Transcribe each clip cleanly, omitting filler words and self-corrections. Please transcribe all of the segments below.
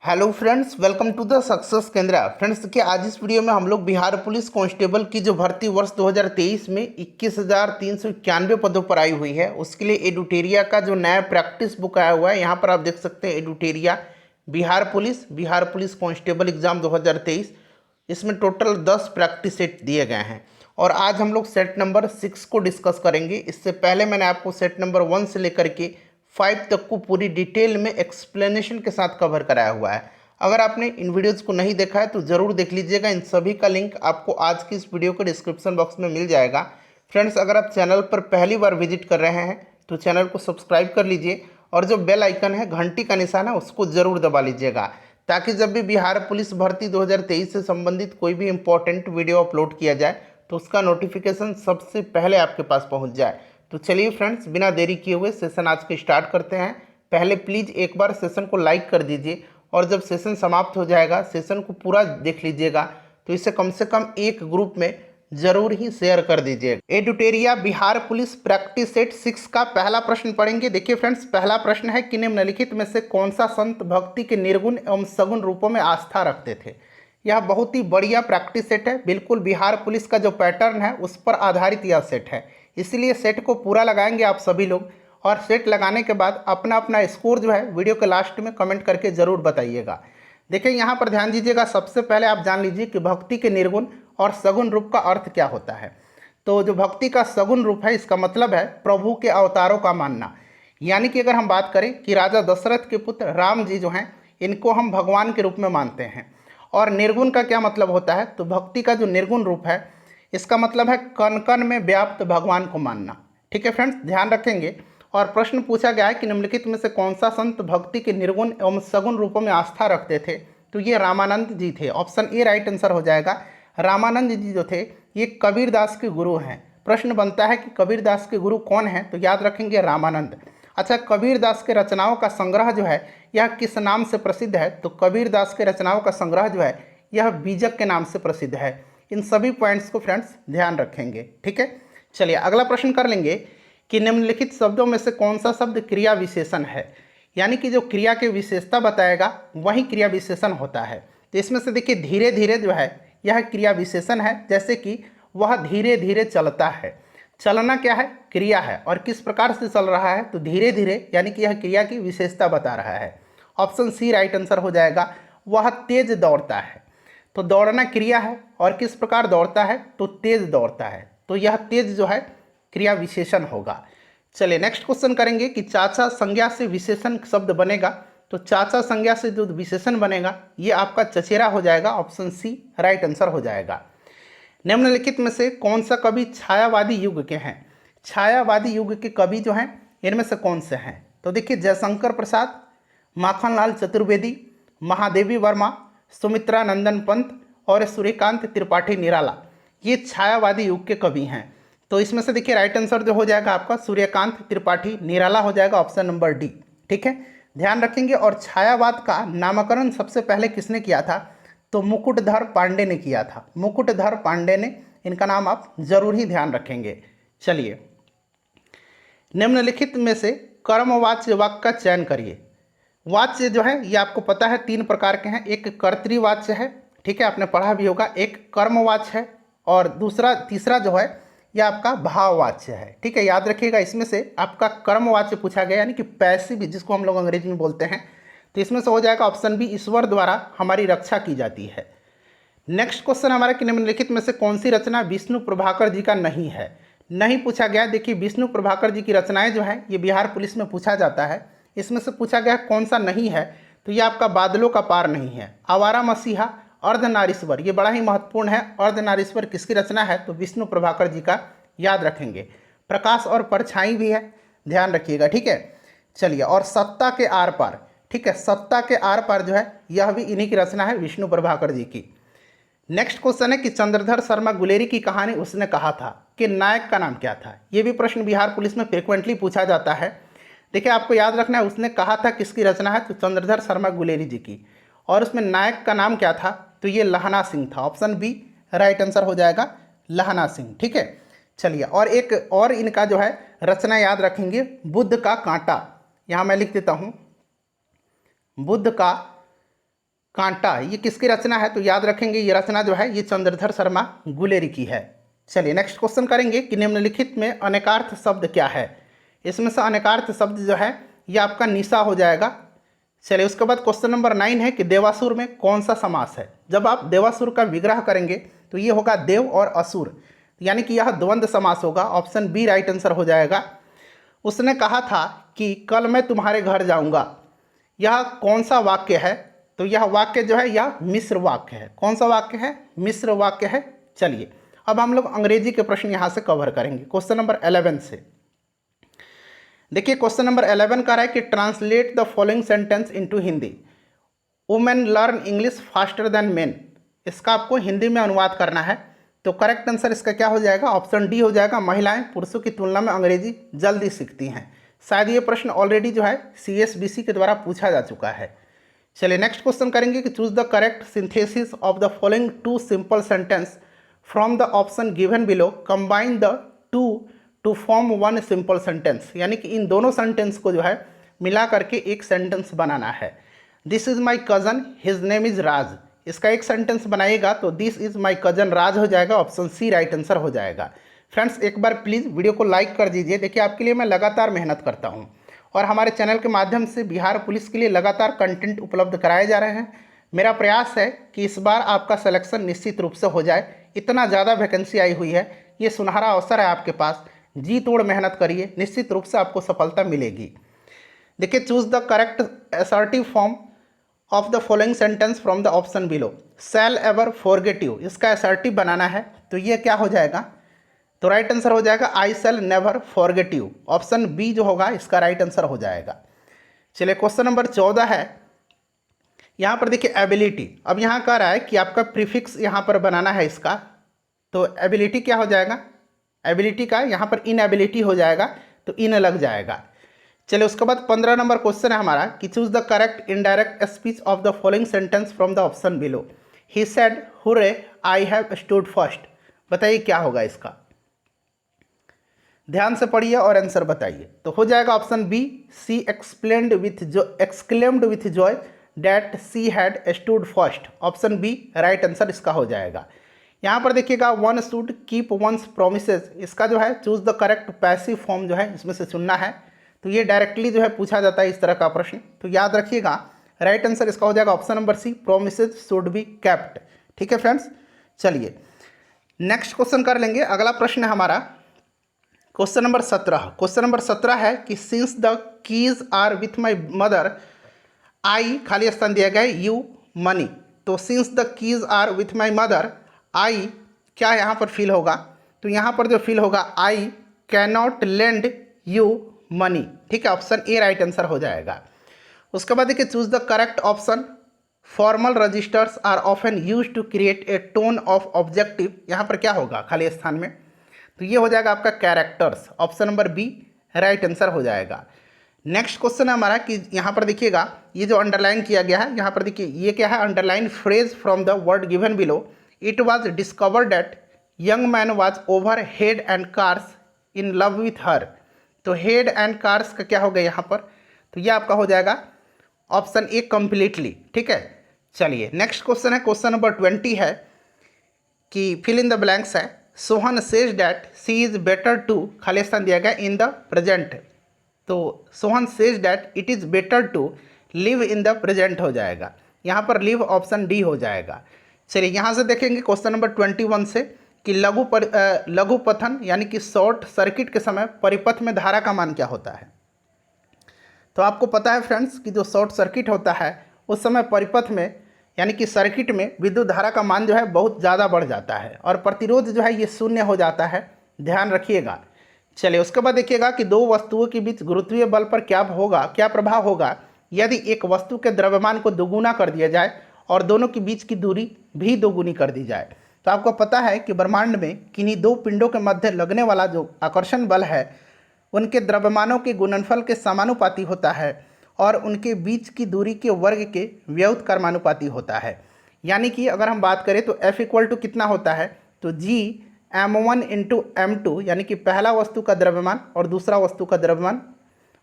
Hello friends, welcome to the success केंद्र। Friends देखिए, आज इस वीडियो में हम लोग बिहार पुलिस कांस्टेबल की जो भर्ती वर्ष 2023 में 21,391 पदों पर आई हुई है, उसके लिए एडुटेरिया का जो नया प्रैक्टिस बुक आया हुआ है, यहाँ पर आप देख सकते हैं एडुटेरिया बिहार पुलिस कांस्टेबल एग्जाम 2023। इसमें टोटल 10 प्रैक्टिस सेट दिए गए हैं और आज हम लोग सेट नंबर 6 को डिस्कस करेंगे। इससे पहले मैंने आपको सेट नंबर 1 से लेकर के 5 तक को पूरी डिटेल में एक्सप्लेनेशन के साथ कवर कराया हुआ है। अगर आपने इन वीडियोज़ को नहीं देखा है तो ज़रूर देख लीजिएगा। इन सभी का लिंक आपको आज की इस वीडियो के डिस्क्रिप्शन बॉक्स में मिल जाएगा। फ्रेंड्स, अगर आप चैनल पर पहली बार विजिट कर रहे हैं तो चैनल को सब्सक्राइब कर लीजिए और जो बेल आइकन है, घंटी का निशान है, उसको ज़रूर दबा लीजिएगा, ताकि जब भी बिहार पुलिस भर्ती 2023 से संबंधित कोई भी इंपॉर्टेंट वीडियो अपलोड किया जाए तो उसका नोटिफिकेशन सबसे पहले आपके पास पहुंच जाए। तो चलिए फ्रेंड्स, बिना देरी किए हुए सेशन आज के स्टार्ट करते हैं। पहले प्लीज़ एक बार सेशन को लाइक कर दीजिए और जब सेशन समाप्त हो जाएगा, सेशन को पूरा देख लीजिएगा, तो इसे कम से कम एक ग्रुप में जरूर ही शेयर कर दीजिएगा। एडुटेरिया बिहार पुलिस प्रैक्टिस सेट 6 का पहला प्रश्न पढ़ेंगे। देखिए फ्रेंड्स, पहला प्रश्न है कि निम्नलिखित में से कौन सा संत भक्ति के निर्गुण एवं सगुण रूपों में आस्था रखते थे। यह बहुत ही बढ़िया प्रैक्टिस सेट है, बिल्कुल बिहार पुलिस का जो पैटर्न है उस पर आधारित यह सेट है, इसलिए सेट को पूरा लगाएंगे आप सभी लोग। और सेट लगाने के बाद अपना अपना स्कोर जो है वीडियो के लास्ट में कमेंट करके ज़रूर बताइएगा। देखिए यहाँ पर ध्यान दीजिएगा, सबसे पहले आप जान लीजिए कि भक्ति के निर्गुण और सगुण रूप का अर्थ क्या होता है। तो जो भक्ति का सगुण रूप है, इसका मतलब है प्रभु के अवतारों का मानना। यानी कि अगर हम बात करें कि राजा दशरथ के पुत्र राम जी जो हैं, इनको हम भगवान के रूप में मानते हैं। और निर्गुण का क्या मतलब होता है, तो भक्ति का जो निर्गुण रूप है, इसका मतलब है कण कण में व्याप्त भगवान को मानना। ठीक है फ्रेंड्स, ध्यान रखेंगे। और प्रश्न पूछा गया है कि निम्नलिखित में से कौन सा संत भक्ति के निर्गुण एवं सगुण रूपों में आस्था रखते थे। तो ये रामानंद जी थे। ऑप्शन ए राइट आंसर हो जाएगा। रामानंद जी जो थे ये कबीरदास के गुरु हैं। प्रश्न बनता है कि कबीरदास के गुरु कौन हैं, तो याद रखेंगे रामानंद। अच्छा, कबीरदास के रचनाओं का संग्रह जो है यह किस नाम से प्रसिद्ध है, तो कबीरदास के रचनाओं का संग्रह जो है यह बीजक के नाम से प्रसिद्ध है। इन सभी पॉइंट्स को फ्रेंड्स ध्यान रखेंगे। ठीक है, चलिए अगला प्रश्न कर लेंगे कि निम्नलिखित शब्दों में से कौन सा शब्द क्रिया विशेषण है। यानी कि जो क्रिया की विशेषता बताएगा वही क्रिया विशेषण होता है। तो इसमें से देखिए धीरे धीरे जो है यह क्रिया विशेषण है, जैसे कि वह धीरे धीरे चलता है। चलना क्या है, क्रिया है, और किस प्रकार से चल रहा है, तो धीरे धीरे, यानी कि यह क्रिया की विशेषता बता रहा है। ऑप्शन सी राइट आंसर हो जाएगा। वह तेज दौड़ता है। तो दौड़ना क्रिया है और किस प्रकार दौड़ता है, तो तेज दौड़ता है। तो यह तेज जो है क्रिया विशेषण होगा। चलिए नेक्स्ट क्वेश्चन करेंगे कि चाचा संज्ञा से विशेषण शब्द बनेगा। तो चाचा संज्ञा से जो विशेषण बनेगा ये आपका चचेरा हो जाएगा। ऑप्शन सी राइट आंसर हो जाएगा। निम्नलिखित में से कौन सा कवि छायावादी युग के हैं। छायावादी युग के कवि जो हैं इनमें से कौन से हैं, तो देखिए जयशंकर प्रसाद, माखनलाल चतुर्वेदी, महादेवी वर्मा, सुमित्रा नंदन पंत और सूर्यकांत त्रिपाठी निराला, ये छायावादी युग के कवि हैं। तो इसमें से देखिए राइट आंसर जो हो जाएगा आपका सूर्यकांत त्रिपाठी निराला हो जाएगा। Option number D. ठीक है, ध्यान रखेंगे। और छायावाद का नामकरण सबसे पहले किसने किया था, तो मुकुटधर पांडे ने किया था। मुकुटधर पांडे ने, इनका नाम आप जरूर ही ध्यान रखेंगे। चलिए निम्नलिखित में से कर्मवाच्य वाक्य का चयन करिए। वाच्य जो है ये आपको पता है 3 प्रकार के हैं। एक कर्तृवाच्य है, ठीक है, आपने पढ़ा भी होगा। एक कर्मवाच्य है और तीसरा जो है ये आपका भाववाच्य है। ठीक है, याद रखिएगा। इसमें से आपका कर्मवाच्य पूछा गया, यानी कि पैसिव, जिसको हम लोग अंग्रेजी में बोलते हैं। तो इसमें से हो जाएगा ऑप्शन बी, ईश्वर द्वारा हमारी रक्षा की जाती है। नेक्स्ट क्वेश्चन हमारा कि निम्नलिखित में से कौन सी रचना विष्णु प्रभाकर जी का नहीं है। नहीं पूछा गया। देखिए विष्णु प्रभाकर जी की रचनाएं जो हैं ये बिहार पुलिस में पूछा जाता है। इसमें से पूछा गया कौन सा नहीं है, तो ये आपका बादलों का पार नहीं है। आवारा मसीहा, अर्धनारीश्वर, ये बड़ा ही महत्वपूर्ण है। अर्धनारीश्वर किसकी रचना है, तो विष्णु प्रभाकर जी का, याद रखेंगे। प्रकाश और परछाई भी है, ध्यान रखिएगा। ठीक है, चलिए। और सत्ता के आर पार, ठीक है, सत्ता के आर पार जो है यह भी इन्हीं की रचना है, विष्णु प्रभाकर जी की। नेक्स्ट क्वेश्चन है कि चंद्रधर शर्मा गुलेरी की कहानी उसने कहा था कि नायक का नाम क्या था। ये भी प्रश्न बिहार पुलिस में फ्रिक्वेंटली पूछा जाता है। देखिए आपको याद रखना है उसने कहा था किसकी रचना है, तो चंद्रधर शर्मा गुलेरी जी की। और उसमें नायक का नाम क्या था, तो ये लहना सिंह था। ऑप्शन बी राइट आंसर हो जाएगा, लहना सिंह। ठीक है, चलिए। और एक और इनका जो है रचना याद रखेंगे, बुद्ध का कांटा। यहाँ मैं लिख देता हूँ, बुद्ध का कांटा, ये किसकी रचना है? तो याद रखेंगे ये रचना जो है ये चंद्रधर शर्मा गुलेरी की है। चलिए नेक्स्ट क्वेश्चन करेंगे कि निम्नलिखित में अनेकार्थ शब्द क्या है? इसमें से अनेकार्थ शब्द जो है ये आपका निशा हो जाएगा। चलिए उसके बाद क्वेश्चन नंबर 9 है कि देवासुर में कौन सा समास है? जब आप देवासुर का विग्रह करेंगे तो ये होगा देव और असुर, यानी कि यह द्वंद्व समास होगा। ऑप्शन बी राइट आंसर हो जाएगा। उसने कहा था कि कल मैं तुम्हारे घर जाऊंगा, यह कौन सा वाक्य है? तो यह वाक्य जो है यह मिश्र वाक्य है। कौन सा वाक्य है? मिश्र वाक्य है। चलिए अब हम लोग अंग्रेजी के प्रश्न यहाँ से कवर करेंगे क्वेश्चन नंबर 11 से। देखिए क्वेश्चन नंबर 11 कह रहा है कि translate the following sentence into Hindi. Women learn English faster than main. इसका आपको हिंदी में अनुवाद करना है। तो करेक्ट आंसर इसका क्या हो जाएगा? ऑप्शन डी हो जाएगा। महिलाएं पुरुषों की तुलना में अंग्रेजी जल्दी सीखती हैं। शायद ये प्रश्न ऑलरेडी जो है CSBC के द्वारा पूछा जा चुका है। चलिए नेक्स्ट क्वेश्चन करेंगे कि choose the correct synthesis of the following two simple sentence from the option given below, combine the two two form one simple sentence. यानी कि इन दोनों सेंटेंस को जो है मिला करके एक सेंटेंस बनाना है। This is my cousin his name is Raj, इसका एक सेंटेंस बनाइएगा तो this is my cousin Raj हो जाएगा। ऑप्शन सी राइट आंसर हो जाएगा। फ्रेंड्स एक बार प्लीज़ वीडियो को लाइक कर दीजिए। देखिए आपके लिए मैं लगातार मेहनत करता हूँ और हमारे चैनल के माध्यम से बिहार पुलिस के लिए लगातार कंटेंट उपलब्ध कराए जा रहे हैं। मेरा प्रयास है कि इस बार आपका सिलेक्शन निश्चित रूप से हो जाए। इतना ज़्यादा वैकेंसी आई हुई है, ये सुनहरा अवसर है आपके पास। जी तोड़ मेहनत करिए, निश्चित रूप से आपको सफलता मिलेगी। देखिए choose the correct assertive form of the following sentence from the option below. Shall ever forget you, इसका असर्टिव बनाना है तो ये क्या हो जाएगा? तो राइट आंसर हो जाएगा I shall never forget you. Option B जो होगा इसका राइट आंसर हो जाएगा। चलिए क्वेश्चन नंबर 14 है। यहाँ पर देखिए एबिलिटी। अब यहाँ कह रहा है कि आपका प्रीफिक्स यहाँ पर बनाना है इसका। तो एबिलिटी क्या हो जाएगा? एबिलिटी का यहाँ पर इनएबिलिटी हो जाएगा तो इन लग जाएगा। चलिए उसके बाद 15 नंबर क्वेश्चन है हमारा कि choose the correct indirect speech of the following sentence from the option below. He said hurray I have stood first. बताइए क्या होगा इसका? ध्यान से पढ़िए और आंसर बताइए। तो हो जाएगा option b, she exclaimed with joy that she had stood first. Option b right answer इसका हो जाएगा। यहाँ पर देखिएगा one should keep one's promises, इसका जो है choose the correct passive form जो है इसमें से चुनना है। तो ये डायरेक्टली जो है पूछा जाता है इस तरह का प्रश्न। तो याद रखिएगा राइट आंसर इसका हो जाएगा option number c, promises should be kept. ठीक है फ्रेंड्स, चलिए नेक्स्ट क्वेश्चन कर लेंगे। अगला प्रश्न है हमारा क्वेश्चन नंबर 17। क्वेश्चन नंबर 17 है कि since the keys are with my mother I, खाली स्थान दिया गया है, यू मनी। तो since the keys are with my mother I क्या यहाँ पर फिल होगा? तो यहाँ पर जो फिल होगा I can not lend you money. ठीक है, ऑप्शन ए राइट आंसर हो जाएगा। उसके बाद देखिए choose the correct option. Formal registers are often used to create a tone of objective. यहाँ पर क्या होगा खाली स्थान में? तो ये हो जाएगा आपका characters. Option number b right answer हो जाएगा। नेक्स्ट क्वेश्चन है हमारा कि यहाँ पर देखिएगा ये जो अंडरलाइन किया गया है, यहाँ पर देखिए ये क्या है? Underline phrase from the word given below. It was discovered that young man was over head and cars in love with her. तो हेड एंड कार्स का क्या हो गया यहाँ पर? तो ये आपका हो जाएगा ऑप्शन ए कम्प्लीटली। ठीक है, चलिए नेक्स्ट क्वेश्चन है क्वेश्चन नंबर 20 है कि फिल इन द ब्लैंक्स है। Sohan says that she is better to, खाली स्थान दिया गया इन द प्रेजेंट। तो Sohan says that it is better to live in the present हो जाएगा। यहाँ पर लिव ऑप्शन डी हो जाएगा। चलिए यहाँ से देखेंगे क्वेश्चन नंबर 21 से कि लघु पथन यानी कि शॉर्ट सर्किट के समय परिपथ में धारा का मान क्या होता है? तो आपको पता है फ्रेंड्स कि जो शॉर्ट सर्किट होता है उस समय परिपथ में यानी कि सर्किट में विद्युत धारा का मान जो है बहुत ज़्यादा बढ़ जाता है और प्रतिरोध जो है ये शून्य हो जाता है, ध्यान रखिएगा। चलिए उसके बाद देखिएगा कि दो वस्तुओं के बीच गुरुत्वीय बल पर क्या प्रभाव होगा यदि एक वस्तु के द्रव्यमान को दोगुना कर दिया जाए और दोनों के बीच की दूरी भी दोगुनी कर दी जाए। तो आपको पता है कि ब्रह्मांड में किन्हीं दो पिंडों के मध्य लगने वाला जो आकर्षण बल है उनके द्रव्यमानों के गुणनफल के समानुपाती होता है और उनके बीच की दूरी के वर्ग के व्युत्क्रमानुपाती कर्मानुपाती होता है। यानी कि अगर हम बात करें तो F इक्वल टू कितना होता है? तो G m1 इंटू m2 यानी कि पहला वस्तु का द्रव्यमान और दूसरा वस्तु का द्रव्यमान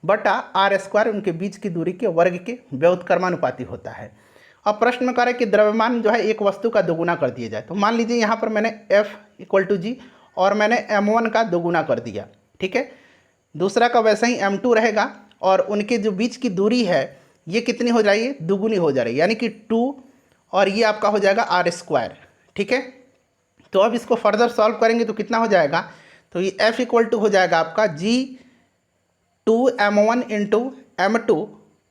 बटा r स्क्वायर उनके बीच की दूरी के वर्ग के व्युत्क्रमानुपाती होता है। अब प्रश्न में कह रहा है कि द्रव्यमान जो है एक वस्तु का दोगुना कर दिया जाए। तो मान लीजिए यहाँ पर मैंने F = G और मैंने m1 का दोगुना कर दिया, ठीक है। दूसरा का वैसे ही m2 रहेगा और उनके जो बीच की दूरी है ये कितनी हो जाएगी, दुगुनी हो जा रही है, यानी कि 2 और ये आपका हो जाएगा r², ठीक है। तो अब इसको फर्दर सॉल्व करेंगे तो कितना हो जाएगा, तो ये F = हो जाएगा आपका G2m1 × m2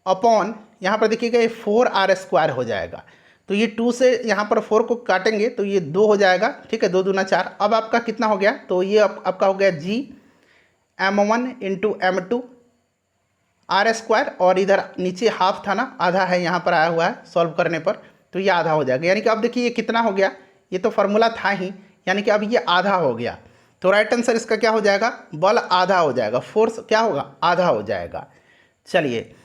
अपॉन, यहाँ पर देखिएगा ये 4r² हो जाएगा। तो ये 2 से यहाँ पर 4 को काटेंगे तो ये 2 हो जाएगा, ठीक है, 2 दूना 4। अब आपका कितना हो गया, तो ये आपका हो गया Gm1 × m2 r² और इधर नीचे हाफ था ना, आधा है यहाँ पर आया हुआ है सॉल्व करने पर, तो ये आधा हो जाएगा। यानी कि अब देखिए ये कितना हो गया, ये तो फार्मूला था ही, यानी कि अब ये आधा हो गया। तो राइट आंसर इसका क्या हो जाएगा, बल आधा हो जाएगा, फोर्स क्या होगा, आधा हो जाएगा। चलिए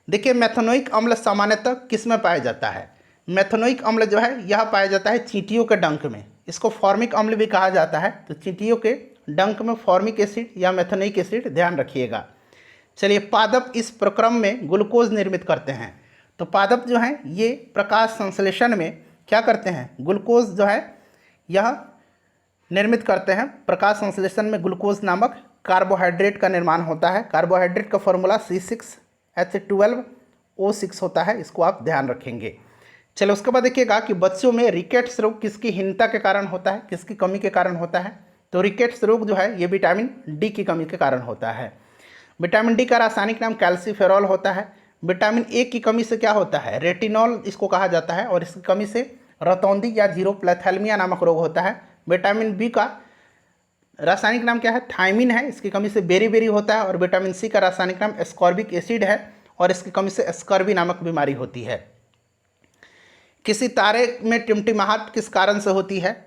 देखिए, मेथनोइक अम्ल सामान्यतः किस में पाया जाता है। मेथनोइक अम्ल जो है यह पाया जाता है चींटियों के डंक में, इसको फॉर्मिक अम्ल भी कहा जाता है। तो चींटियों के डंक में फॉर्मिक एसिड या मेथनोइक एसिड, ध्यान रखिएगा। चलिए, पादप इस प्रक्रम में ग्लूकोज निर्मित करते हैं। तो पादप जो है ये प्रकाश संश्लेषण में क्या करते हैं, ग्लूकोज जो है यह निर्मित करते हैं। प्रकाश संश्लेषण में ग्लूकोज नामक कार्बोहाइड्रेट का निर्माण होता है। कार्बोहाइड्रेट का फॉर्मूला C6H12O6 होता है, इसको आप ध्यान रखेंगे। चलो उसके बाद देखिएगा कि बच्चों में रिकेट्स रोग किसकी हीनता के कारण होता है, किसकी कमी के कारण होता है। तो रिकेट्स रोग जो है ये विटामिन डी की कमी के कारण होता है। विटामिन डी का रासायनिक नाम कैल्सीफेरॉल होता है। विटामिन ए की कमी से क्या होता है, रेटिनॉल इसको कहा जाता है, और इसकी कमी से रतौंधी या जीरोप्लैथेलमिया नामक रोग होता है। विटामिन बी का रासायनिक नाम क्या है, थायमिन है, इसकी कमी से बेरी होता है। और विटामिन सी का रासायनिक नाम एस्कॉर्बिक एसिड है और इसकी कमी से स्कर्वी नामक बीमारी होती है। किसी तारे में टिमटिमाहट किस कारण से होती है,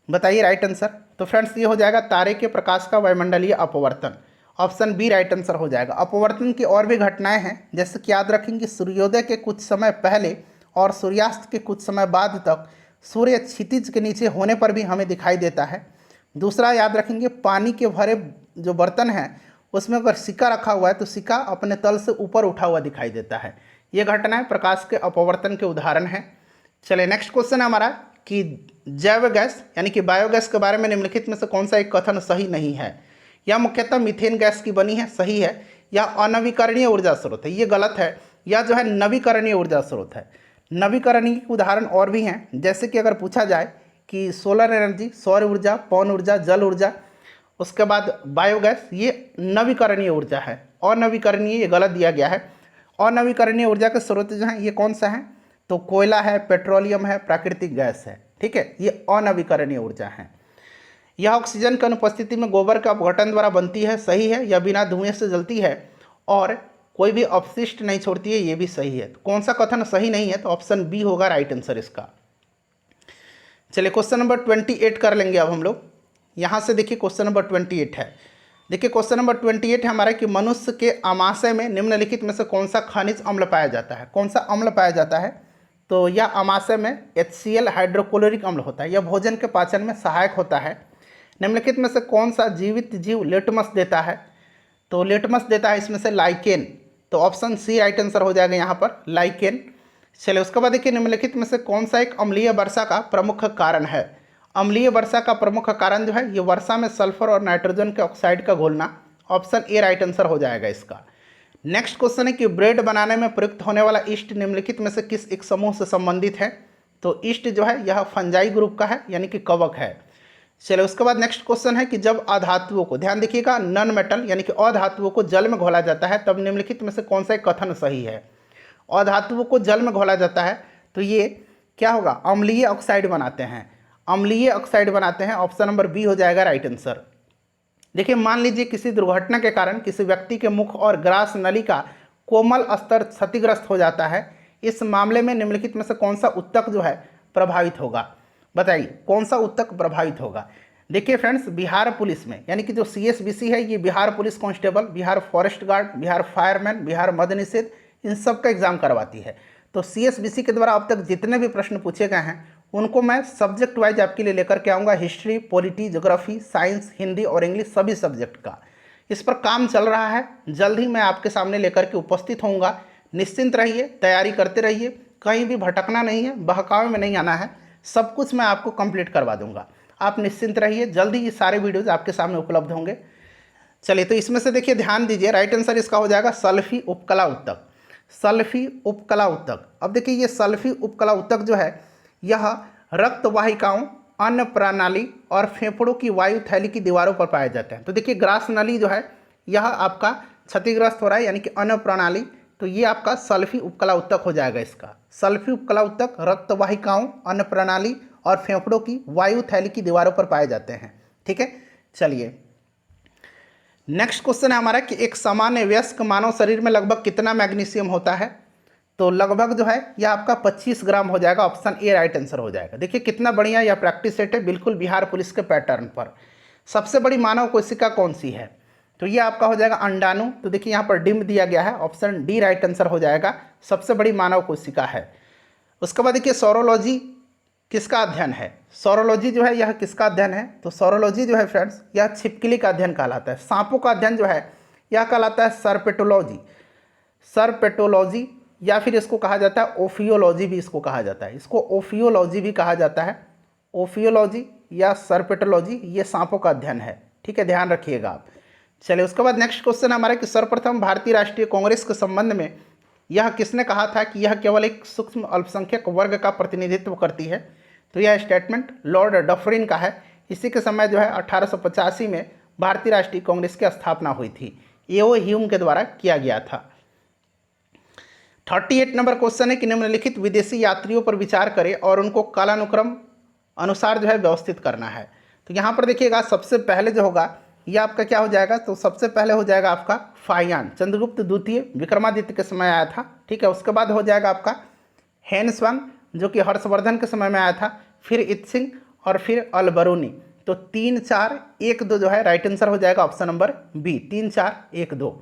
बताइए राइट आंसर। तो फ्रेंड्स ये हो जाएगा तारे के प्रकाश का वायुमंडलीय अपवर्तन, ऑप्शन बी राइट आंसर हो जाएगा। अपवर्तन की और भी घटनाएं हैं, जैसे कि याद रखेंगे सूर्योदय के कुछ समय पहले और सूर्यास्त के कुछ समय बाद तक सूर्य क्षितिज के नीचे होने पर भी हमें दिखाई देता है। दूसरा याद रखेंगे, पानी के भरे जो बर्तन हैं उसमें अगर सिक्का रखा हुआ है तो सिक्का अपने तल से ऊपर उठा हुआ दिखाई देता है। ये घटनाएं प्रकाश के अपवर्तन के उदाहरण हैं। चलिए नेक्स्ट क्वेश्चन है हमारा कि जैव गैस यानी कि बायोगैस के बारे में निम्नलिखित में से कौन सा एक कथन सही नहीं है। यह मुख्यतः मीथेन गैस की बनी है, सही है। यह अनवीकरणीय ऊर्जा स्रोत है, ये गलत है। यह जो है नवीकरणीय ऊर्जा स्रोत है। नवीकरणीय उदाहरण और भी हैं, जैसे कि अगर पूछा जाए कि सोलर एनर्जी, सौर ऊर्जा, पवन ऊर्जा, जल ऊर्जा, उसके बाद बायोगैस, ये नवीकरणीय ऊर्जा है। अनवीकरणीय ये गलत दिया गया है। अनवीकरणीय ऊर्जा के स्रोत जो हैं ये कौन सा है, तो कोयला है, पेट्रोलियम है, प्राकृतिक गैस है, ठीक है, ये अनवीकरणीय ऊर्जा है। यह ऑक्सीजन की अनुपस्थिति में गोबर का अपघटन द्वारा बनती है, सही है। यह बिना धुएं से जलती है और कोई भी अपशिष्ट नहीं छोड़ती है, ये भी सही है। तो कौन सा कथन सही नहीं है, तो ऑप्शन बी होगा राइट आंसर इसका। चलिए क्वेश्चन नंबर 28 कर लेंगे अब हम लोग। यहाँ से देखिए क्वेश्चन नंबर 28 है। देखिए क्वेश्चन नंबर 28 है हमारा कि मनुष्य के आमाशय में निम्नलिखित में से कौन सा खनिज अम्ल पाया जाता है। कौन सा अम्ल पाया जाता है, तो यह आमाशय में HCl हाइड्रोक्लोरिक अम्ल होता है। यह भोजन के पाचन में सहायक होता है। निम्नलिखित में से कौन सा जीवित जीव लेटमस देता है, तो लेटमस देता है इसमें से लाइकेन। तो ऑप्शन सी राइट आंसर हो जाएगा यहाँ पर, लाइकेन। चलिए उसके बाद देखिए निम्नलिखित में से कौन सा एक अम्लीय वर्षा का प्रमुख कारण है। अम्लीय वर्षा का प्रमुख कारण जो है ये वर्षा में सल्फर और नाइट्रोजन के ऑक्साइड का घुलना। ऑप्शन ए राइट आंसर हो जाएगा इसका। नेक्स्ट क्वेश्चन है कि ब्रेड बनाने में प्रयुक्त होने वाला ईस्ट निम्नलिखित में से किस एक समूह से संबंधित है। तो ईस्ट जो है यह फंजाई ग्रुप का है, यानी कि कवक है। चलिए उसके बाद नेक्स्ट क्वेश्चन है कि जब अधातुओं को, ध्यान देखिएगा, नॉन मेटल यानी कि अधातुओं को जल में घोला जाता है तब निम्नलिखित में से कौन सा एक कथन सही है। अधातुओं को जल में घोला जाता है तो ये क्या होगा, अम्लीय ऑक्साइड बनाते हैं, अम्लीय ऑक्साइड बनाते हैं। ऑप्शन नंबर बी हो जाएगा राइट आंसर। देखिए मान लीजिए किसी दुर्घटना के कारण किसी व्यक्ति के मुख और ग्रास नली का कोमल स्तर क्षतिग्रस्त हो जाता है। इस मामले में निम्नलिखित में से कौन सा ऊतक जो है प्रभावित होगा, बताइए कौन सा ऊतक प्रभावित होगा। देखिए फ्रेंड्स, बिहार पुलिस में यानी कि जो CSBC है, ये Bihar police constable, Bihar forest guard, Bihar fireman, Bihar मद्य निषेध, इन सब का एग्जाम करवाती है। तो CSBC के द्वारा अब तक जितने भी प्रश्न पूछे गए हैं उनको मैं सब्जेक्ट वाइज आपके लिए लेकर के आऊँगा। History, polity, geography, science, Hindi और इंग्लिश, सभी सब्जेक्ट का इस पर काम चल रहा है। जल्द ही मैं आपके सामने लेकर के उपस्थित होऊंगा। निश्चिंत रहिए, तैयारी करते रहिए। कहीं भी भटकना नहीं है, बहकावे में नहीं आना है, सब कुछ मैं आपको कंप्लीट करवा दूंगा। आप निश्चिंत रहिए, जल्दी ये सारे वीडियोज़ आपके सामने उपलब्ध होंगे। चलिए, तो इसमें से देखिए, ध्यान दीजिए, राइट आंसर इसका हो जाएगा सल्फी उपकला उत्तक। सल्फी उपकला उत्तक। अब देखिए, ये सल्फी उपकला उत्तक जो है, यह रक्त वाहिकाओं, अन्न प्रणाली और फेफड़ों की वायु थैली की दीवारों पर पाए जाते हैं। तो देखिए, ग्रास नली जो है यह आपका क्षतिग्रस्त हो रहा है, यानी कि अन्न प्रणाली, तो ये आपका सल्फी उपकला उत्तक हो जाएगा। इसका सल्फी उपकला उत्तक रक्त वाहिकाओं, अन्न प्रणाली और फेफड़ों की वायु थैली की दीवारों पर पाए जाते हैं। ठीक है, चलिए नेक्स्ट क्वेश्चन है हमारा कि एक सामान्य वयस्क मानव शरीर में लगभग कितना मैग्नीशियम होता है। तो लगभग जो है यह आपका 25 ग्राम हो जाएगा। ऑप्शन ए राइट आंसर हो जाएगा। देखिए कितना बढ़िया यह प्रैक्टिस सेट है, बिल्कुल बिहार पुलिस के पैटर्न पर। सबसे बड़ी मानव कोशिका कौन सी है, तो ये आपका हो जाएगा अंडाणु। तो देखिए यहाँ पर डिम्ब दिया गया है, ऑप्शन डी राइट आंसर हो जाएगा, सबसे बड़ी मानव कोशिका है। उसके बाद देखिए सौरोलॉजी किसका अध्ययन है। सौरोलॉजी जो है यह किसका अध्ययन है, तो सौरोलॉजी जो है फ्रेंड्स यह छिपकली का अध्ययन कहलाता है। सांपों का अध्ययन जो है यह कहलाता है सर्पेटोलॉजी। सर्पेटोलॉजी या फिर इसको कहा जाता है ओफियोलॉजी भी इसको कहा जाता है। इसको ओफियोलॉजी भी कहा जाता है। ओफियोलॉजी या सर्पेटोलॉजी ये सांपों का अध्ययन है। ठीक है, ध्यान रखिएगा आप। चलिए, उसके बाद नेक्स्ट क्वेश्चन हमारा कि सर्वप्रथम भारतीय राष्ट्रीय कांग्रेस के संबंध में यह किसने कहा था कि यह केवल एक सूक्ष्म अल्पसंख्यक वर्ग का प्रतिनिधित्व करती है। तो यह स्टेटमेंट लॉर्ड डफरिन का है। इसी के समय जो है 1885 में भारतीय राष्ट्रीय कांग्रेस की स्थापना हुई थी। एओ ह्यूम के द्वारा किया गया था। 38 नंबर क्वेश्चन है कि निम्नलिखित विदेशी यात्रियों पर विचार करें और उनको कालानुक्रम अनुसार जो है व्यवस्थित करना है। तो यहाँ पर देखिएगा, सबसे पहले जो होगा यह आपका क्या हो जाएगा, तो सबसे पहले हो जाएगा आपका फाहियान, चंद्रगुप्त द्वितीय विक्रमादित्य के समय आया था। ठीक है, उसके बाद हो जाएगा आपका हेनस्वांग जो कि हर्षवर्धन के समय में आया था, फिर इत्सिंग और फिर अलबरूनी। तो 3 4 1 2 जो है राइट आंसर हो जाएगा, option number b 3 4 1 2।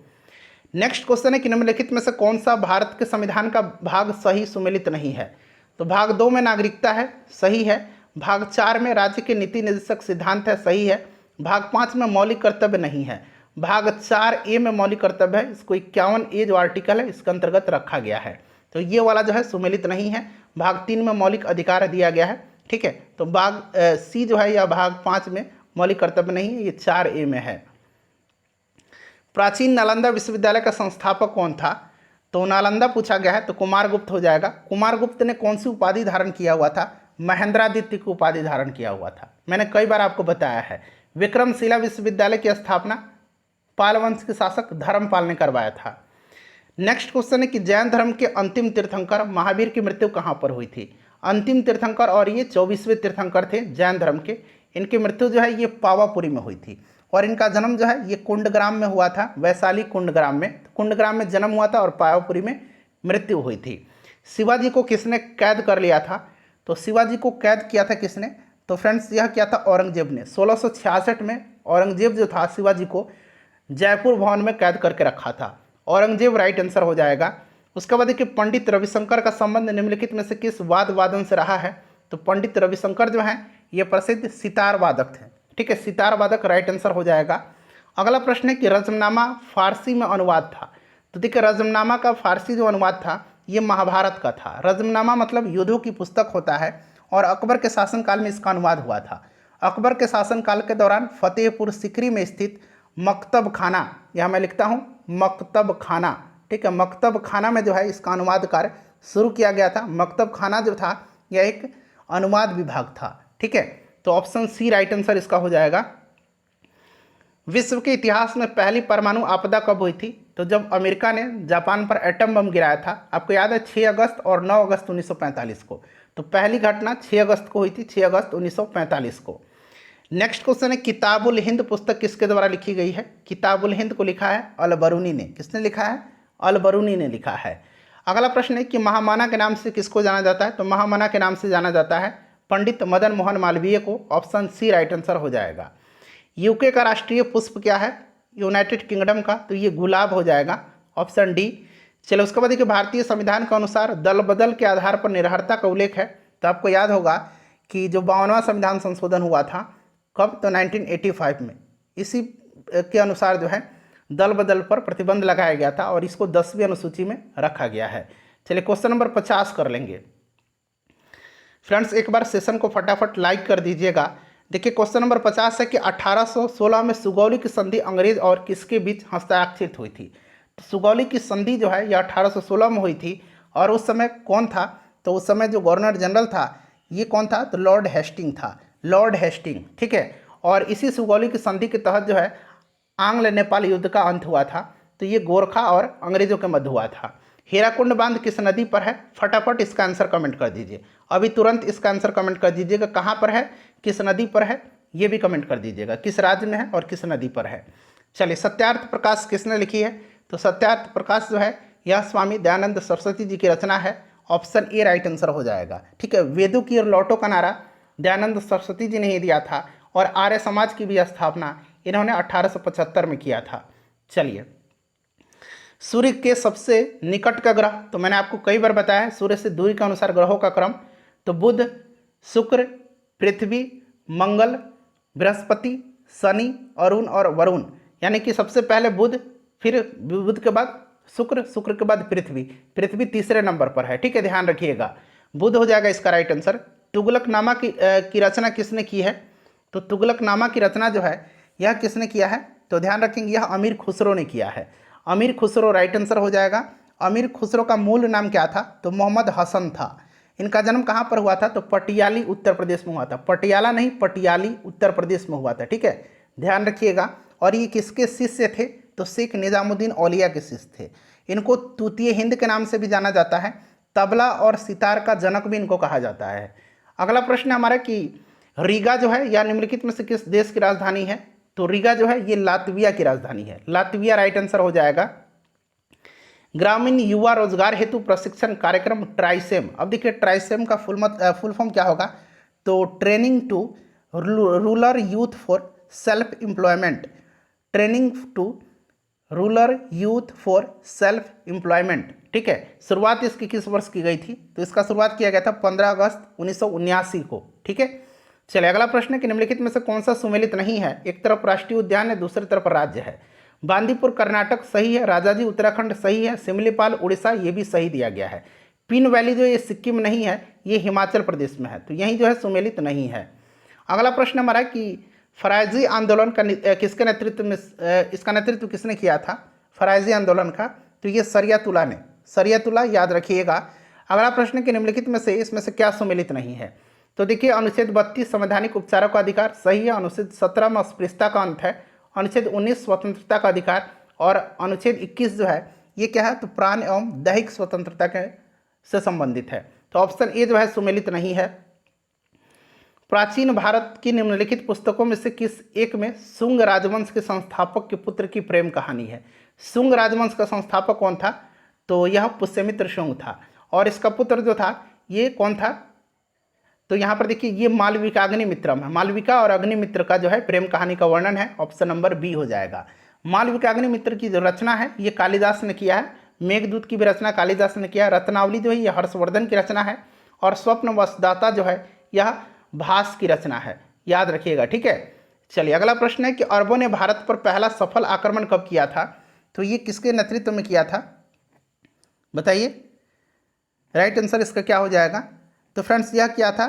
Next question है कि निम्नलिखित में से कौन सा भारत के संविधान का भाग सही सुमेलित नहीं है। तो भाग 2 में नागरिकता है, सही है। भाग 4 में राज्य के नीति निर्देशक सिद्धांत है, सही है। भाग 5 में मौलिक कर्तव्य नहीं है। भाग 4A में मौलिक कर्तव्य है, इसको 51A जो आर्टिकल है इसके अंतर्गत रखा गया है। तो ये वाला जो है सुमेलित नहीं है। भाग 3 में मौलिक अधिकार दिया गया है। ठीक है, तो भाग सी जो है या भाग 5 में मौलिक कर्तव्य नहीं है, ये 4A में है। प्राचीन नालंदा विश्वविद्यालय का संस्थापक कौन था। तो नालंदा पूछा गया है, तो कुमारगुप्त हो जाएगा। कुमारगुप्त ने कौन सी उपाधि धारण किया हुआ था, महेंद्रादित्य की उपाधि धारण किया हुआ था। मैंने कई बार आपको बताया है। विक्रमशिला विश्वविद्यालय की स्थापना पाल वंश के शासक धर्मपाल ने करवाया था। नेक्स्ट क्वेश्चन है कि जैन धर्म के अंतिम तीर्थंकर महावीर की मृत्यु कहाँ पर हुई थी। अंतिम तीर्थंकर और ये 24वें तीर्थंकर थे जैन धर्म के। इनकी मृत्यु जो है ये पावापुरी में हुई थी और इनका जन्म जो है ये कुंडग्राम में हुआ था, वैशाली कुंडग्राम में। कुंडग्राम में जन्म हुआ था और पावापुरी में मृत्यु हुई थी। शिवाजी को किसने कैद कर लिया था। तो शिवाजी को कैद किया था किसने, तो फ्रेंड्स यह किया था औरंगजेब ने। 1666 में औरंगजेब जो था शिवाजी को जयपुर भवन में कैद करके रखा था। औरंगजेब राइट आंसर हो जाएगा। उसके बाद देखिए पंडित रविशंकर का संबंध निम्नलिखित में से किस वाद वादन से रहा है। तो पंडित रविशंकर जो हैं ये प्रसिद्ध सितार वादक थे। ठीक है, सितार वादक राइट आंसर हो जाएगा। अगला प्रश्न है कि रजमनामा फारसी में अनुवाद था। तो देखिए रजमनामा का फारसी जो अनुवाद था ये महाभारत का था। रजमनामा मतलब युद्धों की पुस्तक होता है और अकबर के शासनकाल में इसका अनुवाद हुआ था। अकबर के शासनकाल के दौरान फतेहपुर सिकरी में स्थित मकतब खाना, यहाँ मैं लिखता हूँ मकतब खाना। ठीक है, मकतब खाना में जो है इसका अनुवाद कार्य शुरू किया गया था। मकतब खाना जो था यह एक अनुवाद विभाग था। ठीक है, तो ऑप्शन सी राइट आंसर इसका हो जाएगा। विश्व के इतिहास में पहली परमाणु आपदा कब हुई थी। तो जब अमेरिका ने जापान पर एटम बम गिराया था, आपको याद है 6 अगस्त और 9 अगस्त 1945 को। तो पहली घटना 6 अगस्त को हुई थी, 6 अगस्त 1945 को। नेक्स्ट क्वेश्चन है किताबुल हिंद पुस्तक किसके द्वारा लिखी गई है। किताबुल हिंद को लिखा है अलबरूनी ने। किसने लिखा है, अलबरूनी ने लिखा है। अगला प्रश्न है कि महामना के नाम से किसको जाना जाता है। तो महामना के नाम से जाना जाता है पंडित मदन मोहन मालवीय को। ऑप्शन सी राइट आंसर हो जाएगा। यूके का राष्ट्रीय पुष्प क्या है, यूनाइटेड किंगडम का, तो ये गुलाब हो जाएगा, ऑप्शन डी। चलो उसके बाद देखिए भारतीय संविधान के अनुसार दल बदल के आधार पर निरहरता का उल्लेख है। तो आपको याद होगा कि जो 52वां संविधान संशोधन हुआ था कब, तो 1985 में। इसी के अनुसार जो है दल बदल पर प्रतिबंध लगाया गया था और इसको 10वीं अनुसूची में रखा गया है। चलिए क्वेश्चन नंबर 50 कर लेंगे। फ्रेंड्स एक बार सेशन को फटाफट लाइक कर दीजिएगा। देखिए क्वेश्चन नंबर 50 है कि 1816 में सुगौली की संधि अंग्रेज और किसके बीच हस्ताक्षरित हुई थी। तो सुगौली की संधि जो है यह 1816 में हुई थी और उस समय कौन था, तो उस समय जो गवर्नर जनरल था ये कौन था, तो लॉर्ड हेस्टिंग था, लॉर्ड हेस्टिंग, ठीक है। और इसी सुगौली की संधि के तहत जो है आंग्ल नेपाल युद्ध का अंत हुआ था। तो ये गोरखा और अंग्रेजों के मध्य हुआ था। हीराकुंड बांध किस नदी पर है, फटाफट इसका आंसर कमेंट कर दीजिए। अभी तुरंत इसका आंसर कमेंट कर दीजिएगा, कहाँ पर है, किस नदी पर है, ये भी कमेंट कर दीजिएगा, किस राज्य में है और किस नदी पर है। चलिए सत्यार्थ प्रकाश किसने लिखी है, तो सत्यार्थ प्रकाश जो है यह स्वामी दयानंद सरस्वती जी की रचना है। ऑप्शन ए राइट आंसर हो जाएगा, ठीक है। वेदों की और लौटो का नारा दयानंद सरस्वती जी ने ही दिया था और आर्य समाज की भी स्थापना इन्होंने 1875 में किया था। चलिए सूर्य के सबसे निकट का ग्रह, तो मैंने आपको कई बार बताया है सूर्य से दूरी के अनुसार ग्रहों का क्रम, तो बुध, शुक्र, पृथ्वी, मंगल, बृहस्पति, शनि, अरुण और वरुण, यानी कि सबसे पहले बुध, फिर बुध के बाद शुक्र, शुक्र के बाद पृथ्वी, पृथ्वी तीसरे नंबर पर है, ठीक है, ध्यान रखिएगा। बुध हो जाएगा इसका राइट आंसर। तुगलकनामा की रचना किसने की है, तो तुगलकनामा की रचना जो है यह किसने किया है, तो ध्यान रखेंगे यह अमीर खुसरो ने किया है। अमीर खुसरो राइट आंसर हो जाएगा। अमीर खुसरो का मूल नाम क्या था, तो मोहम्मद हसन था। इनका जन्म कहाँ पर हुआ था, तो पटियाली उत्तर प्रदेश में हुआ था, पटियाला नहीं पटियाली उत्तर प्रदेश में हुआ था, ठीक है, ध्यान रखिएगा। और ये किसके शिष्य थे, तो शेख निजामुद्दीन औलिया के शिष्य थे। इनको तूतीय हिंद के नाम से भी जाना जाता है, तबला और सितार का जनक भी इनको कहा जाता है। अगला प्रश्न हमारा कि रीगा जो है यह निम्नलिखित में से किस देश की राजधानी है, तो रीगा जो है ये लातविया की राजधानी है, लातविया राइट आंसर हो जाएगा। ग्रामीण युवा रोजगार हेतु प्रशिक्षण कार्यक्रम ट्राइसेम, अब देखिए ट्राइसेम का फुल फॉर्म क्या होगा, तो training to rural youth for self employment, training to rural youth for self employment, ठीक है। शुरुआत इसकी किस वर्ष की गई थी, तो इसका शुरुआत किया गया था 15 अगस्त 1979 को, ठीक है। चलिए अगला प्रश्न है कि निम्नलिखित में से कौन सा सुमेलित नहीं है, एक तरफ राष्ट्रीय उद्यान है दूसरी तरफ राज्य है। बांदीपुर कर्नाटक सही है, राजाजी उत्तराखंड सही है, सिमलीपाल उड़ीसा ये भी सही दिया गया है। पिन वैली जो ये सिक्किम नहीं है, ये हिमाचल प्रदेश में है, तो यही जो है सुमेलित नहीं है। अगला प्रश्न हमारा कि फरायजी आंदोलन का किसके नेतृत्व में, इसका नेतृत्व किसने किया था, फरायजी आंदोलन का, तो ये सरियातुल्ला ने, सरियातुल्ला याद रखिएगा। अगला प्रश्न कि निम्नलिखित में से इसमें से क्या सुमेलित नहीं है, तो देखिए अनुच्छेद 32 संवैधानिक उपचारों का अधिकार सही है, अनुच्छेद 17 में अस्पृश्यता का अंत है, अनुच्छेद 19 स्वतंत्रता का अधिकार और अनुच्छेद 21 जो है ये क्या है, तो प्राण एवं दैहिक स्वतंत्रता के से संबंधित है। तो ऑप्शन ए जो है सुमेलित नहीं है। प्राचीन भारत की निम्नलिखित पुस्तकों में से किस एक में शुंग राजवंश के संस्थापक के पुत्र की प्रेम कहानी है। शुंग राजवंश का संस्थापक कौन था, तो यह पुष्यमित्र शुंग था और इसका पुत्र जो था ये कौन था, तो यहाँ पर देखिए ये मालविका अग्निमित्रम है, मालविका और अग्निमित्र का जो है प्रेम कहानी का वर्णन है, ऑप्शन नंबर बी हो जाएगा। मालविका अग्निमित्र की जो रचना है ये कालिदास ने किया है, मेघदूत की भी रचना कालिदास ने किया है, रत्नावली जो है ये हर्षवर्धन की रचना है और स्वप्न वसदाता जो है यह भास की रचना है, याद रखिएगा, ठीक है। चलिए अगला प्रश्न है कि अरबों ने भारत पर पहला सफल आक्रमण कब किया था, तो ये किसके नेतृत्व में किया था, बताइए, राइट आंसर इसका क्या हो जाएगा, तो फ्रेंड्स यह क्या था,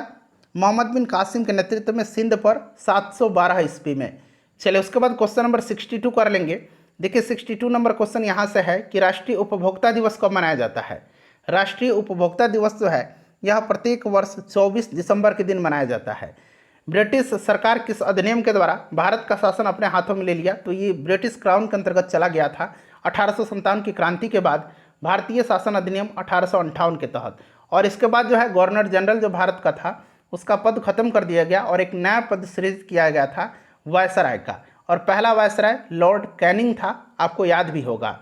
मोहम्मद बिन कासिम के नेतृत्व में सिंध पर 712 ईस्वी में। चलिए उसके बाद क्वेश्चन नंबर 62 कर लेंगे। देखिए 62 नंबर क्वेश्चन यहाँ से है कि राष्ट्रीय उपभोक्ता दिवस कब मनाया जाता है। राष्ट्रीय उपभोक्ता दिवस जो है यह प्रत्येक वर्ष 24 दिसंबर के दिन मनाया जाता है। ब्रिटिश सरकार किस अधिनियम के द्वारा भारत का शासन अपने हाथों में ले लिया, तो ये ब्रिटिश क्राउन के अंतर्गत चला गया था 1857 की क्रांति के बाद, भारतीय शासन अधिनियम 1858 के तहत। और इसके बाद जो है गवर्नर जनरल जो भारत का था उसका पद खत्म कर दिया गया और एक नया पद सृजित किया गया था वायसराय का, और पहला वायसराय लॉर्ड कैनिंग था, आपको याद भी होगा।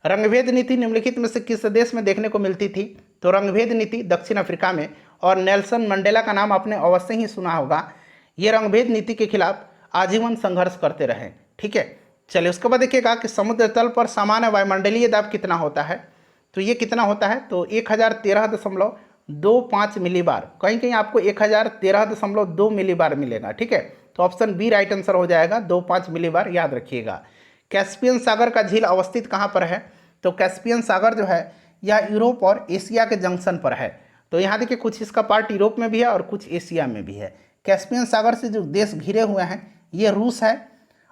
रंगभेद नीति निम्नलिखित में से किस देश में देखने को मिलती थी, तो रंगभेद नीति दक्षिण अफ्रीका में, और नेल्सन मंडेला का नाम आपने अवश्य ही सुना होगा। ये रंगभेद नीति के खिलाफ आजीवन संघर्ष करते रहे, ठीक है। चलिए उसके बाद देखिएगा कि समुद्र तल पर सामान्य वायुमंडलीय दाब कितना होता है, तो ये कितना होता है, तो 1013.25 मिलीबार, कहीं कहीं आपको 1013.2 मिलीबार मिलेगा, ठीक है। तो ऑप्शन बी राइट आंसर हो जाएगा, 25 मिलीबार, याद रखिएगा। कैस्पियन सागर का झील अवस्थित कहाँ पर है, तो कैस्पियन सागर जो है या यूरोप और एशिया के जंक्शन पर है। तो यहाँ देखिए कुछ इसका पार्ट यूरोप में भी है और कुछ एशिया में भी है। कैस्पियन सागर से जो देश घिरे हुए हैं ये रूस है,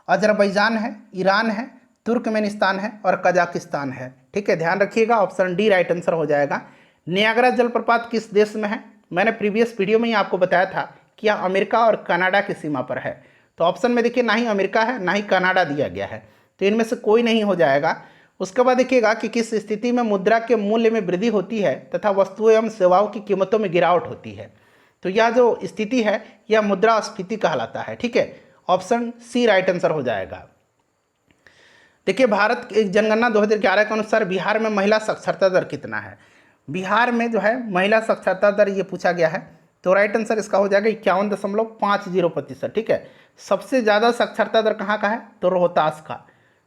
अजरबैजान है, ईरान है, तुर्कमेनिस्तान है और कजाकिस्तान है। ठीक है, ध्यान रखिएगा, ऑप्शन डी राइट आंसर हो जाएगा। नियाग्रा जलप्रपात किस देश में है? मैंने प्रीवियस वीडियो में ही आपको बताया था कि यह अमेरिका और कनाडा की सीमा पर है। तो ऑप्शन में देखिए ना ही अमेरिका है ना ही कनाडा दिया गया है, तो इनमें से कोई नहीं हो जाएगा। उसके बाद देखिएगा कि किस स्थिति में मुद्रा के मूल्य में वृद्धि होती है तथा वस्तुओं एवं सेवाओं की कीमतों में गिरावट होती है। तो यह जो स्थिति है यह मुद्रास्फीति कहलाता है। ठीक है, ऑप्शन सी राइट आंसर हो जाएगा। देखिए भारत की जनगणना 2011 के अनुसार बिहार में महिला साक्षरता दर कितना है? बिहार में जो है महिला साक्षरता दर ये पूछा गया है, तो राइट आंसर इसका हो जाएगा 51.50%। ठीक है, सबसे ज़्यादा साक्षरता दर कहाँ का है? तो रोहतास का।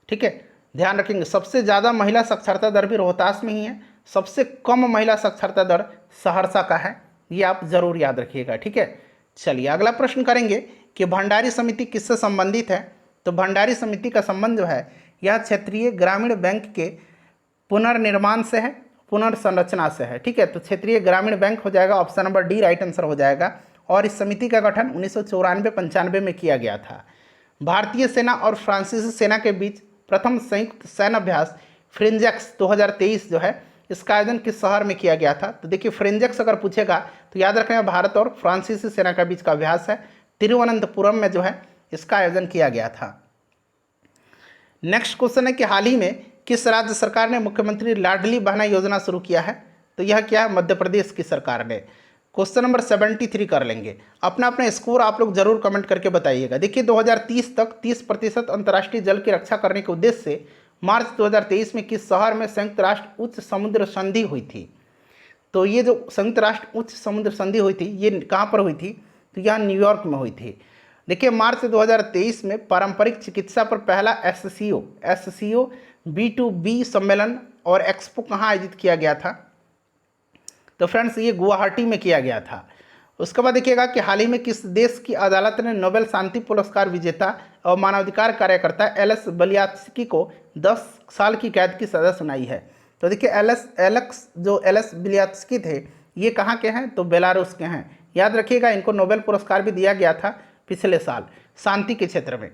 ठीक है, ध्यान रखेंगे, सबसे ज़्यादा महिला साक्षरता दर भी रोहतास में ही है, सबसे कम महिला साक्षरता दर सहरसा का है, ये आप जरूर याद रखिएगा। ठीक है, चलिए अगला प्रश्न करेंगे कि भंडारी समिति किससे संबंधित है? तो भंडारी समिति का संबंध जो है यह क्षेत्रीय ग्रामीण बैंक के पुनर्निर्माण से है, पुनर्संरचना से है। ठीक है, तो क्षेत्रीय ग्रामीण बैंक हो जाएगा, option number D right answer हो जाएगा। और इस समिति का गठन 1994-95 में किया गया था। भारतीय सेना और फ्रांसीसी सेना के बीच प्रथम संयुक्त सैन्य अभ्यास फ्रेंजेक्स 2023 जो है इसका आयोजन किस शहर में किया गया था? तो देखिए फ्रेंजेक्स अगर पूछेगा तो याद रखना भारत और फ्रांसीसी सेना के बीच का अभ्यास है, तिरुवनंतपुरम में जो है इसका आयोजन किया गया था। नेक्स्ट क्वेश्चन है कि हाल ही में किस राज्य सरकार ने मुख्यमंत्री लाडली बहना योजना शुरू किया है? तो यह क्या है? मध्य प्रदेश की सरकार ने। क्वेश्चन नंबर 73 कर लेंगे। अपना अपना स्कोर आप लोग जरूर कमेंट करके बताइएगा। देखिए 2030 तक 30% अंतर्राष्ट्रीय जल की रक्षा करने के उद्देश्य से मार्च 2023 में किस शहर में संयुक्त राष्ट्र उच्च समुद्र संधि हुई थी? तो ये जो संयुक्त राष्ट्र उच्च समुद्र संधि हुई थी ये कहाँ पर हुई थी? तो यहाँ न्यूयॉर्क में हुई थी। देखिए मार्च 2023 में पारंपरिक चिकित्सा पर पहला एससीओ B2B सम्मेलन और एक्सपो कहाँ आयोजित किया गया था? तो फ्रेंड्स ये गुवाहाटी में किया गया था। उसके बाद देखिएगा कि हाल ही में किस देश की अदालत ने नोबेल शांति पुरस्कार विजेता और मानवाधिकार कार्यकर्ता एलेक्स बलियात्स्की को 10 साल की कैद की सजा सुनाई है? तो देखिए एलेक्स बलियात्स्की थे, ये कहाँ के हैं? तो बेलारूस के हैं। याद रखिएगा इनको नोबेल पुरस्कार भी दिया गया था पिछले साल शांति के क्षेत्र में।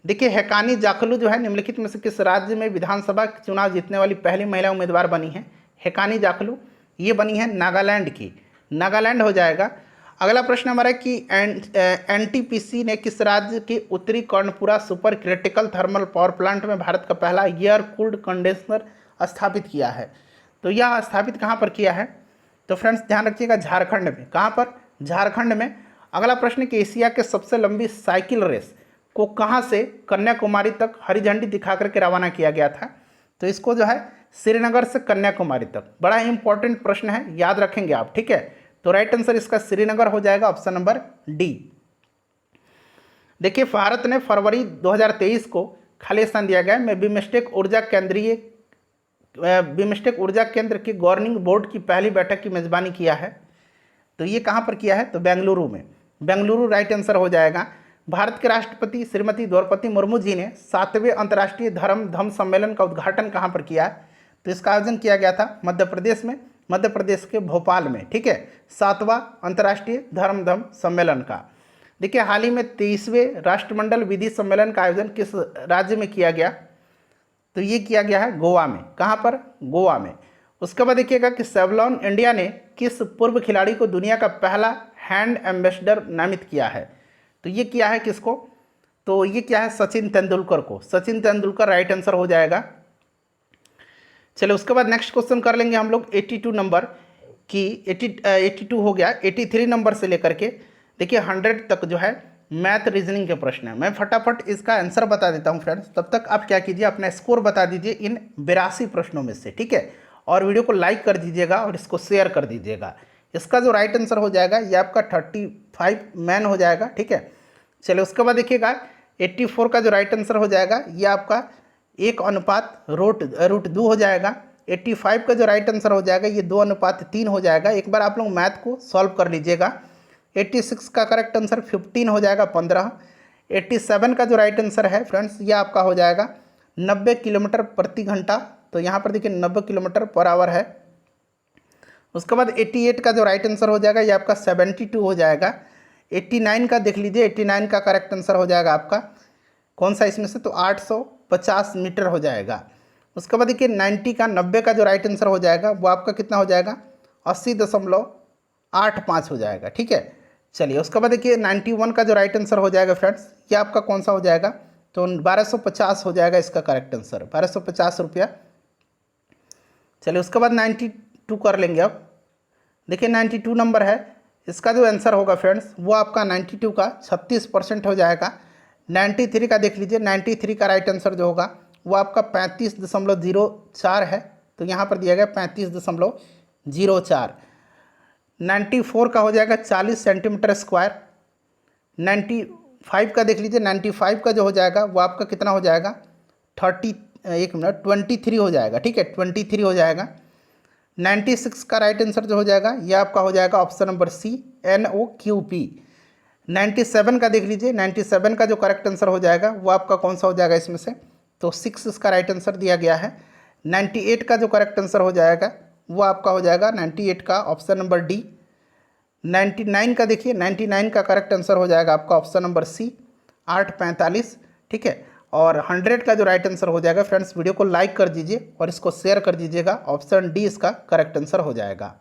देखिए हेकानी जाखलू जो है निम्नलिखित में से किस राज्य में विधानसभा चुनाव जीतने वाली पहली महिला उम्मीदवार बनी है? हेकानी जाखलू ये बनी है नागालैंड की, नागालैंड हो जाएगा। अगला प्रश्न हमारा कि एनटीपीसी ने किस राज्य के उत्तरी Karanpura super critical thermal power plant में भारत का पहला एयर कूल्ड कंडेंसर स्थापित किया है? तो यह स्थापित कहाँ पर किया है? तो फ्रेंड्स ध्यान रखिएगा झारखंड में। कहाँ पर? झारखंड में। अगला प्रश्न कि एशिया के सबसे लंबी साइकिल रेस को कहाँ से कन्याकुमारी तक हरी झंडी दिखा करके रवाना किया गया था? तो इसको जो है श्रीनगर से कन्याकुमारी तक। बड़ा ही इंपॉर्टेंट प्रश्न है, याद रखेंगे आप। ठीक है, तो राइट आंसर इसका श्रीनगर हो जाएगा, ऑप्शन नंबर डी। देखिए भारत ने फरवरी 2023 को खाली स्थान दिया गया में बिमस्टेक ऊर्जा केंद्र की गवर्निंग बोर्ड की पहली बैठक की मेजबानी किया है। तो ये कहाँ पर किया है? तो बेंगलुरु में। बेंगलुरु राइट आंसर हो जाएगा। भारत के राष्ट्रपति श्रीमती द्रौपदी मुर्मू जी ने 7वें अंतर्राष्ट्रीय धम्म सम्मेलन का उद्घाटन कहाँ पर किया? तो इसका आयोजन किया गया था मध्य प्रदेश में, मध्य प्रदेश के भोपाल में। ठीक है, 7वां अंतर्राष्ट्रीय धम्म सम्मेलन का। देखिए हाल ही में 23वें राष्ट्रमंडल विधि सम्मेलन का आयोजन किस राज्य में किया गया? तो ये किया गया है गोवा में। कहाँ पर? गोवा में। उसके बाद देखिएगा कि सेवलॉन इंडिया ने किस पूर्व खिलाड़ी को दुनिया का पहला हैंड एम्बेसडर नामित किया है? तो ये किया है किसको? तो ये क्या है? सचिन तेंदुलकर को। सचिन तेंदुलकर राइट आंसर हो जाएगा। चलिए उसके बाद नेक्स्ट क्वेश्चन कर लेंगे हम लोग 82 नंबर की 82 हो गया, 83 नंबर से लेकर के देखिए 100 तक जो है मैथ रीजनिंग के प्रश्न है। मैं फटाफट इसका आंसर बता देता हूं फ्रेंड्स, तब तक आप क्या कीजिए अपना स्कोर बता दीजिए इन 82 प्रश्नों में से। ठीक है, और वीडियो को लाइक कर दीजिएगा और इसको शेयर कर दीजिएगा। इसका जो राइट आंसर हो जाएगा ये आपका 35 मैन हो जाएगा। ठीक है, चलिए उसके बाद देखिएगा 84 का जो राइट आंसर हो जाएगा ये आपका 1:√2 हो जाएगा। 85 का जो राइट आंसर हो जाएगा ये 2:3 हो जाएगा। एक बार आप लोग मैथ को सॉल्व कर लीजिएगा। 86 का करेक्ट आंसर 15 हो जाएगा, 15। 87 का जो राइट आंसर है फ्रेंड्स ये आपका हो जाएगा 90 किलोमीटर प्रति घंटा। तो यहाँ पर देखिए 90 किलोमीटर पर आवर है। उसके बाद 88 का जो राइट आंसर हो जाएगा ये आपका 72 हो जाएगा। 89 का देख लीजिए, 89 का करेक्ट आंसर हो जाएगा आपका कौन सा इसमें से, तो 850 मीटर हो जाएगा। उसके बाद देखिए 90 का 90 का जो राइट आंसर हो जाएगा वो आपका कितना हो जाएगा, 80.85 हो जाएगा। ठीक है, चलिए उसके बाद देखिए 91 का जो राइट आंसर हो जाएगा फ्रेंड्स, ये आपका कौन सा हो जाएगा, तो 1250 हो जाएगा इसका करेक्ट आंसर, 1250 रुपया। चलिए उसके बाद 92 कर लेंगे। अब देखिए 92 नंबर है, इसका जो आंसर होगा फ्रेंड्स वो आपका 92 का 36% हो जाएगा। 93 का देख लीजिए, 93 का राइट आंसर जो होगा वो आपका 35.04 है, तो यहाँ पर दिया गया 35.04। 94 का हो जाएगा 40 सेंटीमीटर स्क्वायर। 95 का देख लीजिए, 95 का जो हो जाएगा वो आपका कितना हो जाएगा, 23 हो जाएगा। ठीक है, 23 हो जाएगा। 96 का राइट आंसर जो हो जाएगा ये आपका हो जाएगा ऑप्शन नंबर सी, NOQP। 97 का देख लीजिए, 97 का जो करेक्ट आंसर हो जाएगा वो आपका कौन सा हो जाएगा इसमें से, तो 6 इसका राइट आंसर दिया गया है। 98 का जो करेक्ट आंसर हो जाएगा वो आपका हो जाएगा 98 का ऑप्शन नंबर डी। 99 का देखिए, 99 का करेक्ट आंसर हो जाएगा आपका ऑप्शन नंबर सी, 845। ठीक है, और 100 का जो राइट आंसर हो जाएगा फ्रेंड्स, वीडियो को लाइक कर दीजिए और इसको शेयर कर दीजिएगा, ऑप्शन डी इसका करेक्ट आंसर हो जाएगा।